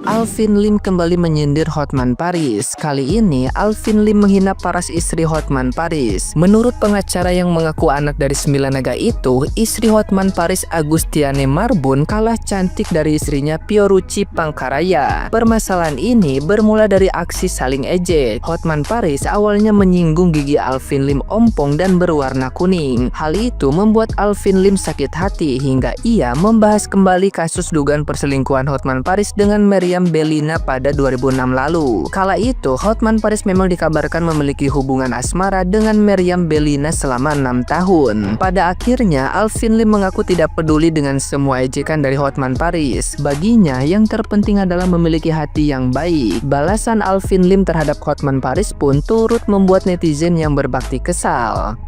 Alvin Lim kembali menyindir Hotman Paris. Kali ini, Alvin Lim menghina paras istri Hotman Paris. Menurut pengacara yang mengaku anak dari 9 naga itu, istri Hotman Paris Agustiane Marbun kalah cantik dari istrinya Fiorucci Pangkaraya. Permasalahan ini bermula dari aksi saling ejek. Hotman Paris awalnya menyinggung gigi Alvin Lim ompong dan berwarna kuning. Hal itu membuat Alvin Lim sakit hati hingga ia membahas kembali kasus dugaan perselingkuhan Hotman Paris dengan Meriam Bellina pada 2006 lalu. Kala itu, Hotman Paris memang dikabarkan memiliki hubungan asmara dengan Meriam Bellina selama 6 tahun. Pada akhirnya, Alvin Lim mengaku tidak peduli dengan semua ejekan dari Hotman Paris. Baginya, yang terpenting adalah memiliki hati yang baik. Balasan Alvin Lim terhadap Hotman Paris pun turut membuat netizen yang berbakti kesal.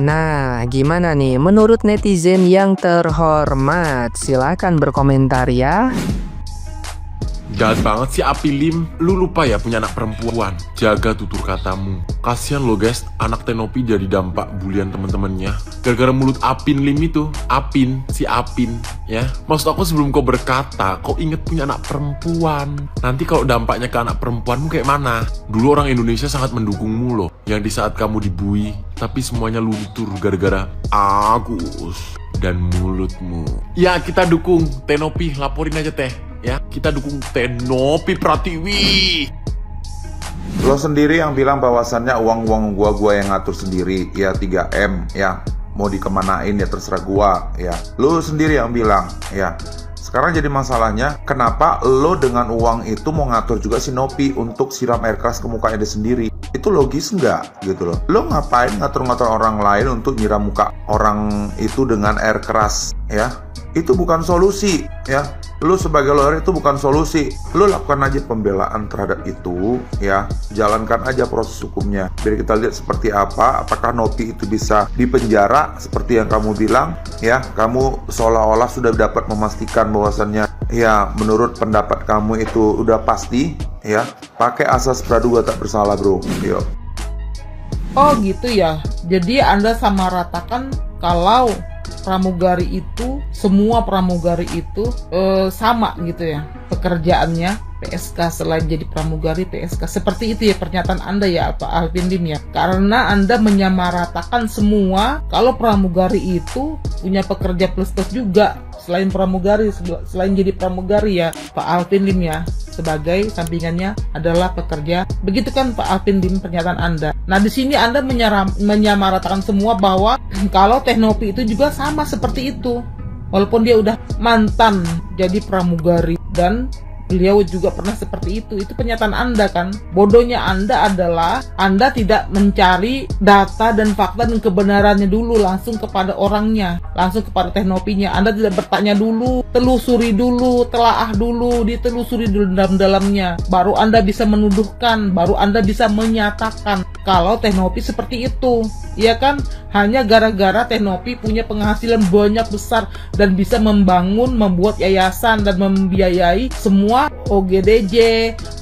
Nah, gimana nih menurut netizen yang terhormat? Silakan berkomentar ya. Jahat banget sih Api Lim, lu lupa ya punya anak perempuan. Jaga tutur katamu. Kasian lo guys, anak Tenopi jadi dampak bulian temen-temennya gara-gara mulut Apin Lim itu. Si Apin ya. Maksud aku sebelum kau berkata, kau inget punya anak perempuan. Nanti kalau dampaknya ke anak perempuanmu kayak mana? Dulu orang Indonesia sangat mendukungmu loh. Yang di saat kamu dibui, tapi semuanya luntur gara-gara Agus dan mulutmu. Ya kita dukung Tenopi, laporin aja teh. Ya, kita dukung Tenopi Pratiwi. Lo sendiri yang bilang bahwasannya uang gua yang ngatur sendiri. Ya 3M ya. Mau dikemanain ya terserah gua ya. Lo sendiri yang bilang ya. Sekarang jadi masalahnya, kenapa lo dengan uang itu mau ngatur juga si Nopi untuk siram air keras ke mukanya dia sendiri? Itu logis nggak gitu loh? Lo ngapain ngatur-ngatur orang lain untuk nyiram muka orang itu dengan air keras ya? Itu bukan solusi ya. Lu sebagai lawyer itu bukan solusi. Lu lakukan aja pembelaan terhadap itu ya. Jalankan aja proses hukumnya. Biar kita lihat seperti apa. Apakah Nopi itu bisa dipenjara seperti yang kamu bilang ya. Kamu seolah-olah sudah dapat memastikan bahwasannya ya menurut pendapat kamu itu udah pasti ya. Pakai asas praduga tak bersalah bro. Yuk. Oh gitu ya. Jadi Anda samaratakan kalau pramugari itu, semua pramugari itu sama gitu ya pekerjaannya, PSK selain jadi pramugari PSK. Seperti itu ya pernyataan Anda ya Pak Alvin Lim ya. Karena Anda menyamaratakan semua kalau pramugari itu punya pekerja plus-plus juga selain pramugari, selain jadi pramugari ya Pak Alvin Lim ya. Sebagai sampingannya adalah pekerja. Begitu kan Pak Alvin Lim pernyataan Anda. Nah di sini Anda menyamaratakan semua bahwa kalau Tenopi itu juga sama seperti itu. Walaupun dia udah mantan jadi pramugari dan beliau juga pernah seperti itu. Itu pernyataan Anda kan. Bodohnya Anda adalah Anda tidak mencari data dan fakta dan kebenarannya dulu langsung kepada orangnya, langsung kepada Tenopinya. Anda tidak bertanya dulu, telusuri dulu, telaah dulu, ditelusuri dulu dalam-dalamnya. Baru Anda bisa menuduhkan, baru Anda bisa menyatakan kalau Tenopi seperti itu. Iya kan? Hanya gara-gara Tenopi punya penghasilan banyak besar dan bisa membuat yayasan dan membiayai semua OGDJ,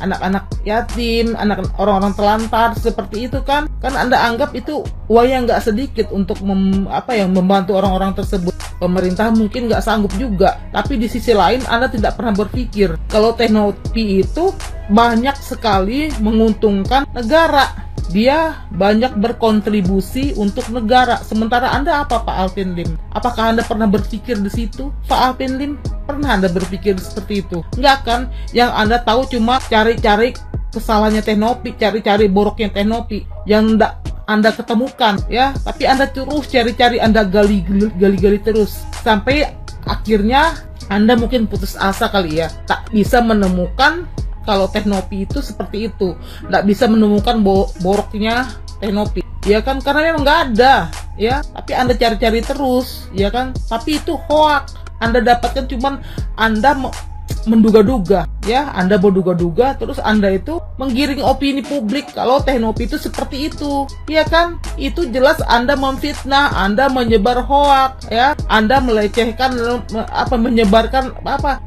anak-anak yatim, anak orang-orang telantar seperti itu kan Anda anggap itu uang yang nggak sedikit untuk membantu orang-orang tersebut. Pemerintah mungkin nggak sanggup juga, tapi di sisi lain Anda tidak pernah berpikir kalau Tenopi itu banyak sekali menguntungkan negara. Dia banyak berkontribusi untuk negara. Sementara Anda apa Pak Alvin Lim? Apakah Anda pernah berpikir di situ? Pak Alvin Lim, pernah Anda berpikir seperti itu? Enggak kan? Yang Anda tahu cuma cari-cari kesalahannya Tenopi, cari-cari boroknya Tenopi yang enggak Anda ketemukan ya. Tapi Anda terus cari-cari, Anda gali-gali terus sampai akhirnya Anda mungkin putus asa kali ya. Tak bisa menemukan kalau Tenopi itu seperti itu, nggak bisa menemukan boroknya Tenopi, ya kan? Karena memang nggak ada, ya. Tapi Anda cari-cari terus, ya kan? Tapi itu hoax. Anda dapatkan cuman Anda menduga-duga, ya. Anda berduga-duga, terus Anda itu menggiring opini publik kalau Tenopi itu seperti itu, ya kan? Itu jelas Anda memfitnah, Anda menyebar hoax, ya. Anda melecehkan,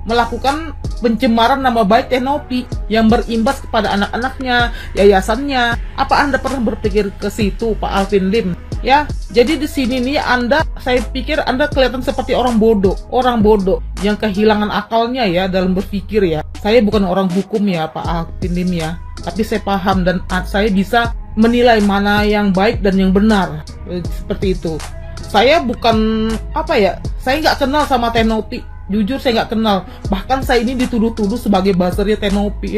melakukan pencemaran nama baik Tenopi yang berimbas kepada anak-anaknya, yayasannya. Apa Anda pernah berpikir ke situ, Pak Alvin Lim? Ya, jadi di sini nih saya pikir Anda kelihatan seperti orang bodoh yang kehilangan akalnya ya dalam berpikir ya. Saya bukan orang hukum ya Pak Alvin Lim ya, tapi saya paham dan saya bisa menilai mana yang baik dan yang benar, seperti itu. Saya bukan saya nggak kenal sama Tenopi. Jujur saya nggak kenal. Bahkan saya ini dituduh-tuduh sebagai buzzernya Tenopi.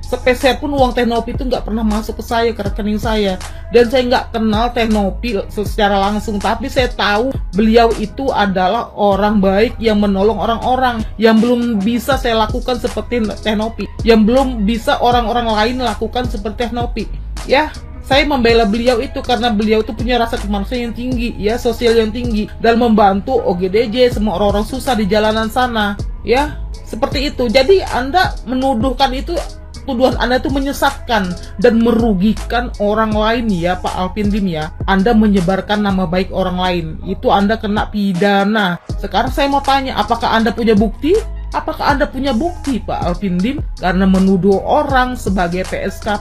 Sepeser pun uang Tenopi itu nggak pernah masuk ke saya, ke rekening saya. Dan saya nggak kenal Tenopi secara langsung. Tapi saya tahu beliau itu adalah orang baik yang menolong orang-orang. Yang belum bisa saya lakukan seperti Tenopi. Yang belum bisa orang-orang lain lakukan seperti Tenopi. Ya. Saya membela beliau itu karena beliau itu punya rasa kemanusiaan yang tinggi, ya, sosial yang tinggi, dan membantu OGDJ, semua orang-orang susah di jalanan sana, ya, seperti itu. Jadi Anda menuduhkan itu, tuduhan Anda itu menyesatkan dan merugikan orang lain ya Pak Alvin Lim ya. Anda menyebarkan nama baik orang lain, itu Anda kena pidana. Sekarang saya mau tanya, apakah Anda punya bukti? Apakah Anda punya bukti Pak Alvin Lim? Karena menuduh orang sebagai PSK++,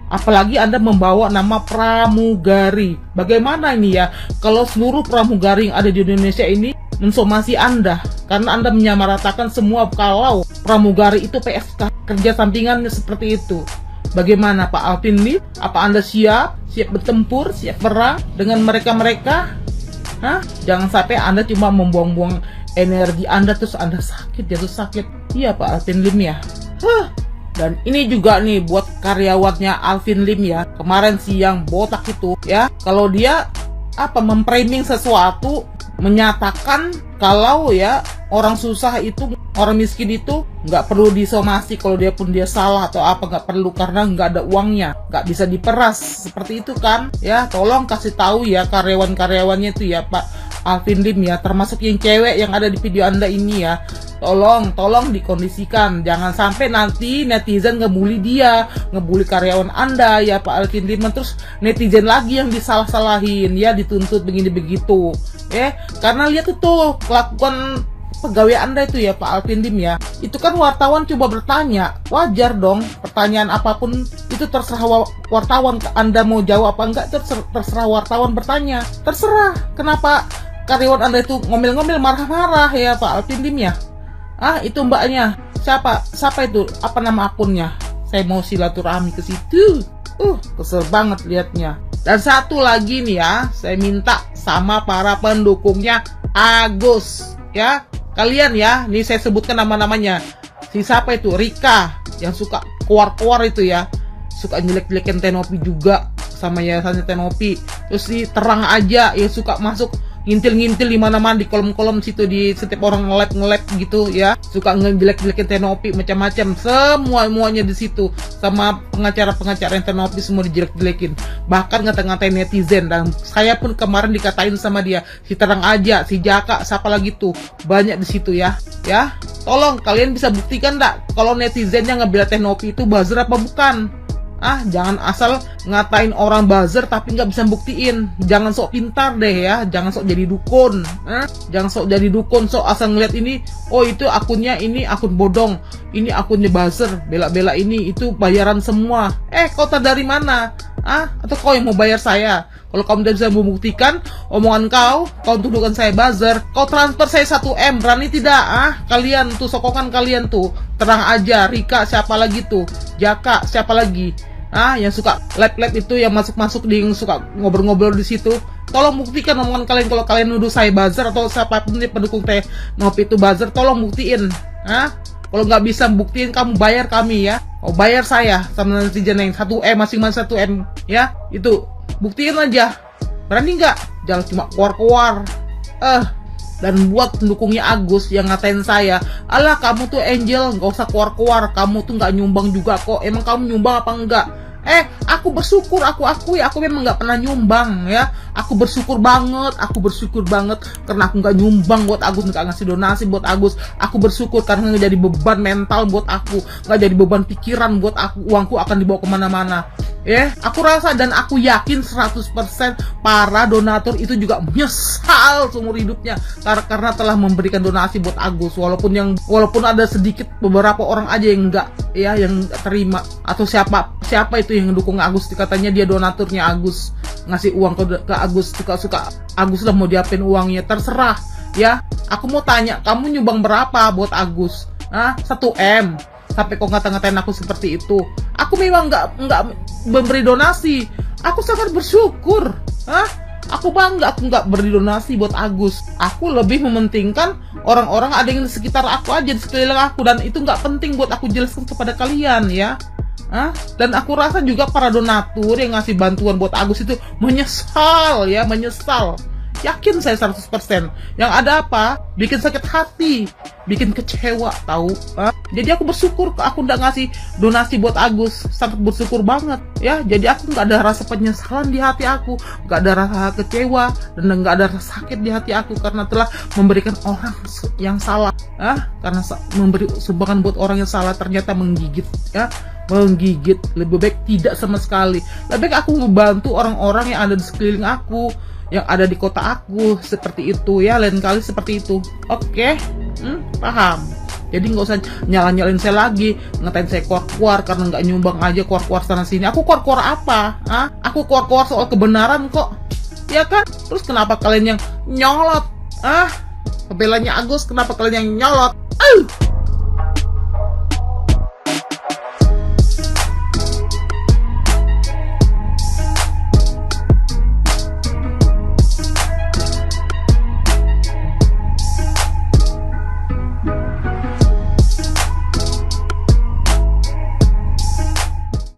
apalagi Anda membawa nama pramugari. Bagaimana ini ya kalau seluruh pramugari yang ada di Indonesia ini mensomasi Anda? Karena Anda menyamaratakan semua kalau pramugari itu PSK, kerja sampingannya seperti itu. Bagaimana Pak Alvin Lim? Apa Anda siap bertempur, siap perang dengan mereka-mereka? Jangan sampai Anda cuma membuang-buang energi Anda terus Anda jatuh sakit. Iya Pak Alvin Lim ya. Dan ini juga nih buat karyawannya Alvin Lim ya. Kemarin siang botak itu ya. Kalau dia memframing sesuatu, menyatakan kalau ya orang susah itu, orang miskin itu nggak perlu disomasi kalau dia salah atau nggak perlu karena nggak ada uangnya, nggak bisa diperas seperti itu kan ya. Tolong kasih tahu ya karyawan-karyawannya itu ya Pak Alvin Lim ya, termasuk yang cewek yang ada di video Anda ini ya. Tolong dikondisikan, jangan sampai nanti netizen ngebully dia, ngebully karyawan Anda ya Pak Alvin Lim, terus netizen lagi yang disalah-salahin ya, dituntut begini begitu karena lihat itu kelakuan pegawai Anda itu ya Pak Alvin Lim ya. Itu kan wartawan coba bertanya, wajar dong pertanyaan apapun itu terserah wartawan, Anda mau jawab apa enggak itu terserah wartawan bertanya, terserah. Kenapa karyawan Anda itu ngomel-ngomel, marah-marah ya Pak Alvin Lim ya? Itu mbaknya siapa itu, apa nama akunnya? Saya mau silaturahmi ke situ. Kesel banget liatnya. Dan satu lagi nih ya, saya minta sama para pendukungnya Agus ya, kalian ya, nih saya sebutkan nama-namanya. Si siapa itu, Rika yang suka keluar-keluar itu ya, suka jelek-jelekin Tenopi juga sama yayasannya Tenopi. Terus si Terang Aja yang suka masuk ngintil-ngintil di mana-mana di kolom-kolom situ, di setiap orang nge-lab gitu ya, suka ngejelek-jelekin Tenopi macam-macam, semuanya di situ, sama pengacara-pengacara yang Tenopi semua dijelek-jelekin, bahkan ngata-ngatain netizen. Dan saya pun kemarin dikatain sama dia, si Terang Aja, si Jaka, siapa lagi tuh, banyak di situ ya. Tolong kalian bisa buktikan enggak kalau netizennya ngebela Tenopi itu buzzer apa bukan? Jangan asal ngatain orang buzzer tapi nggak bisa buktiin. Jangan sok pintar deh ya, jangan sok jadi dukun. Jangan sok jadi dukun, sok asal ngeliat ini, itu akunnya ini akun bodong, ini akunnya buzzer, bela-bela ini, itu bayaran semua. Kau tahu dari mana? Atau kau yang mau bayar saya? Kalau kamu tidak bisa membuktikan omongan kau tuduhkan saya buzzer, kau transfer saya 1M, berani tidak? Kalian tuh, sokongan kalian tuh, Terang Aja, Rika, siapa lagi tuh, Jaka, siapa lagi? Yang suka lab-lab itu, yang masuk-masuk yang suka ngobrol-ngobrol di situ. Tolong buktikan omongan kalian. Kalau kalian nuduh saya buzzer atau siapapun yang pendukung Tenopi itu buzzer, tolong buktiin. Kalau nggak bisa buktiin, kamu bayar kami ya. Bayar saya sama netizen yang 1M, masing-masing 1M ya. Itu buktiin aja. Berani nggak? Jangan cuma keluar-keluar. Dan buat pendukungnya Agus yang ngatain saya, alah kamu tuh Angel, nggak usah keluar-keluar, kamu tuh nggak nyumbang juga kok. Emang kamu nyumbang apa enggak? Aku bersyukur, aku akui, aku memang nggak pernah nyumbang ya. Aku bersyukur banget karena aku nggak nyumbang buat Agus, nggak ngasih donasi buat Agus. Aku bersyukur karena nggak jadi beban mental buat aku, nggak jadi beban pikiran buat aku. Uangku akan dibawa kemana-mana. Aku rasa dan aku yakin 100% para donatur itu juga menyesal seumur hidupnya karena telah memberikan donasi buat Agus, walaupun ada sedikit beberapa orang aja yang enggak ya, yang terima, atau siapa itu yang dukung Agus, katanya dia donaturnya Agus, ngasih uang ke Agus suka-suka Agus lah mau diapin uangnya, terserah ya. Aku mau tanya, kamu nyumbang berapa buat Agus? 1M. Sampai kok ngata-ngatain aku seperti itu. Aku memang nggak memberi donasi. Aku sangat bersyukur. Aku bangga aku nggak beri donasi buat Agus. Aku lebih mementingkan orang-orang ada yang di sekitar aku aja, di sekeliling aku, dan itu nggak penting buat aku jelaskan kepada kalian ya. Dan aku rasa juga para donatur yang ngasih bantuan buat Agus itu menyesal ya, menyesal. Yakin saya 100%. Yang ada apa? Bikin sakit hati, bikin kecewa tahu. Jadi aku bersyukur aku udah ngasih donasi buat Agus, sangat bersyukur banget ya. Jadi aku nggak ada rasa penyesalan di hati aku, nggak ada rasa kecewa, dan nggak ada rasa sakit di hati aku karena telah memberikan orang yang salah. Karena memberi sumbangan buat orang yang salah ternyata menggigit ya. Menggigit. Lebih baik tidak sama sekali. Lebih baik aku membantu orang-orang yang ada di sekeliling aku, yang ada di kota aku, seperti itu ya. Lain kali seperti itu. Oke? Paham? Jadi nggak usah nyalain saya lagi, ngatain saya kuar-kuar karena nggak nyumbang aja, kuar-kuar sana sini. Aku kuar-kuar apa? Aku kuar-kuar soal kebenaran kok, ya kan? Terus kenapa kalian yang nyolot? Pembelanya Agus, kenapa kalian yang nyolot?